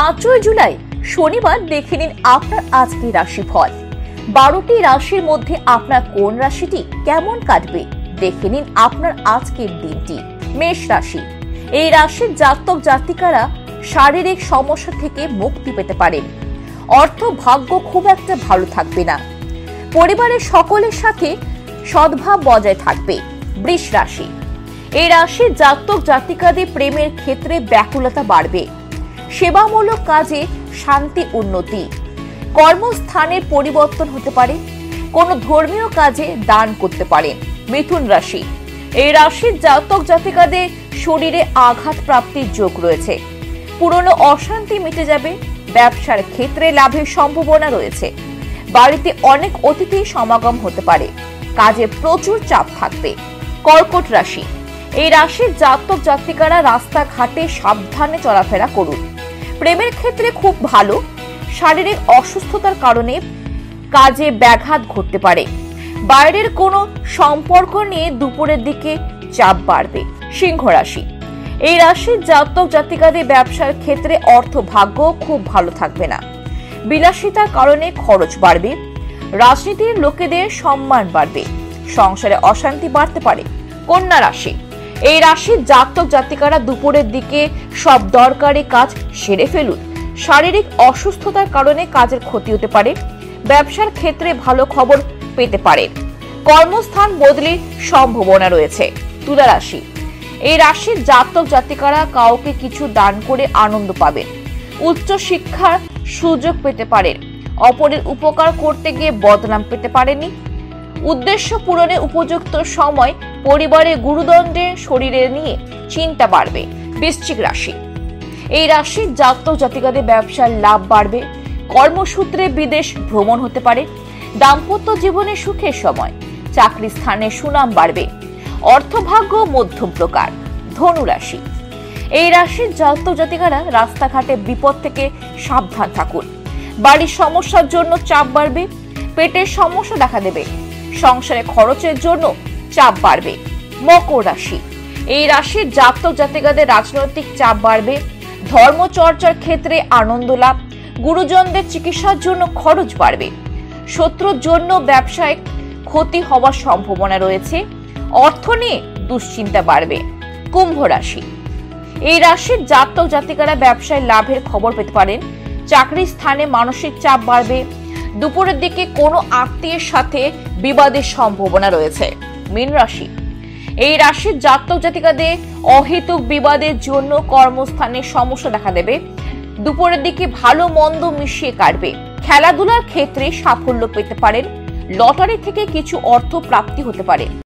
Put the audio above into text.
5 জুলাই শনিবার দেখে নিন আপনার আজকের রাশিফল। 12টি রাশির মধ্যে আপনার কোন রাশিটি কেমন কাটবে দেখে নিন আপনার আজকের দিনটি। মেষ রাশি, এই রাশির জাতক জাতিকারা শারীরিক সমস্যা থেকে মুক্তি পেতে পারেন। অর্থ ভাগ্য খুব একটা ভালো থাকবে না। পরিবারের সকলের সাথে সদ্ভাব বজায় থাকবে। বৃষ রাশি, এই রাশির জাতক জাতিকাদের প্রেমের ক্ষেত্রে ব্যাকুলতা বাড়বে। সেবামূলক কাজে শান্তি উন্নতি। কর্মস্থানের পরিবর্তন হতে পারে। কোনো ধর্মীয় কাজে দান করতে পারেন। মিথুন রাশি, এই রাশির জাতক জাতিকাদের শরীরে আঘাত প্রাপ্তির যোগ রয়েছে। পুরনো অশান্তি মিটে যাবে। ব্যবসার ক্ষেত্রে লাভের সম্ভাবনা রয়েছে। বাড়িতে অনেক অতিথি সমাগম হতে পারে। কাজে প্রচুর চাপ থাকবে। কর্কট রাশি, এই রাশির জাতক জাতিকারা রাস্তাঘাটে সাবধানে চলাফেরা করুন। প্রেমের ক্ষেত্রে খুব ভালো। শারীরিক অসুস্থতার কারণে কাজে ব্যাঘাত ঘটতে পারে। বাইরের কোনো সম্পর্ক নিয়ে দুপুরের দিকে চাপ বাড়বে। সিংহ রাশি, এই রাশির জাতক জাতিকাদের ব্যবসার ক্ষেত্রে অর্থ ভাগ্য খুব ভালো থাকবে না। বিলাসিতার কারণে খরচ বাড়বে। রাজনীতির লোকেদের সম্মান বাড়বে। সংসারে অশান্তি বাড়তে পারে। কন্যা রাশি, এই রাশির জাতক জাতিকারা দুপুরের দিকে সব দরকারি কাজ সেরে ফেলুন। শারীরিক অসুস্থতার কারণে কাজের ক্ষতি হতে পারে। ব্যবসার ক্ষেত্রে ভালো খবর পেতে পারেন। কর্মস্থান বদলির সম্ভাবনা রয়েছে। তুলা রাশি, এই রাশির জাতক জাতিকারা কাউকে কিছু দান করে আনন্দ পাবেন। উচ্চ শিক্ষার সুযোগ পেতে পারেন। অপরের উপকার করতে গিয়ে বদনাম পেতে পারেননি। উদ্দেশ্য পূরণে উপযুক্ত সময়। পরিবারে গুরুদণ্ডের শরীরে নিয়ে চিন্তা বাড়বে। বৃশ্চিক রাশি, এই রাশির জাতক জাতিকাদের ব্যবসার লাভ বাড়বে। কর্মসূত্রে বিদেশ ভ্রমণ হতে পারে। দাম্পত্য জীবনে সুখের সময়। চাকরি স্থানে সুনাম বাড়বে। অর্থভাগ্য মধ্যম প্রকার। ধনু রাশি, এই রাশির জাতক জাতিকারা রাস্তাঘাটে বিপদ থেকে সাবধান থাকুন। বাড়ির সমস্যার জন্য চাপ বাড়বে। পেটের সমস্যা দেখা দেবে। সংসারে খরচের জন্য চাপ বাড়বে। মকর রাশি, এই রাশির জাতক জাতিকাদের রাজনৈতিক চাপ বাড়বে। ধর্মচর্চার ক্ষেত্রে আনন্দ লাভ। গুরুজনদের চিকিৎসার জন্য খরচ বাড়বে। শত্রুর জন্য ব্যবসায় ক্ষতি হওয়ার সম্ভাবনা রয়েছে। অর্থ নিয়ে দুশ্চিন্তা বাড়বে। কুম্ভ রাশি, এই রাশির জাতক জাতিকারা ব্যবসায় লাভের খবর পেতে পারেন। চাকরির স্থানে মানসিক চাপ বাড়বে। দুপুরের দিকে কোনো আত্মীয়ের সাথে বিবাদের সম্ভাবনা রয়েছে। মীন রাশি, এই রাশির জাতক জাতিকাদের অহেতুক বিবাদের জন্য কর্মস্থানে সমস্যা দেখা দেবে। দুপুরের দিকে ভালো মন্দ মিশিয়ে কাটবে। খেলাধুলার ক্ষেত্রে সাফল্য পেতে পারেন। লটারি থেকে কিছু অর্থ প্রাপ্তি হতে পারে।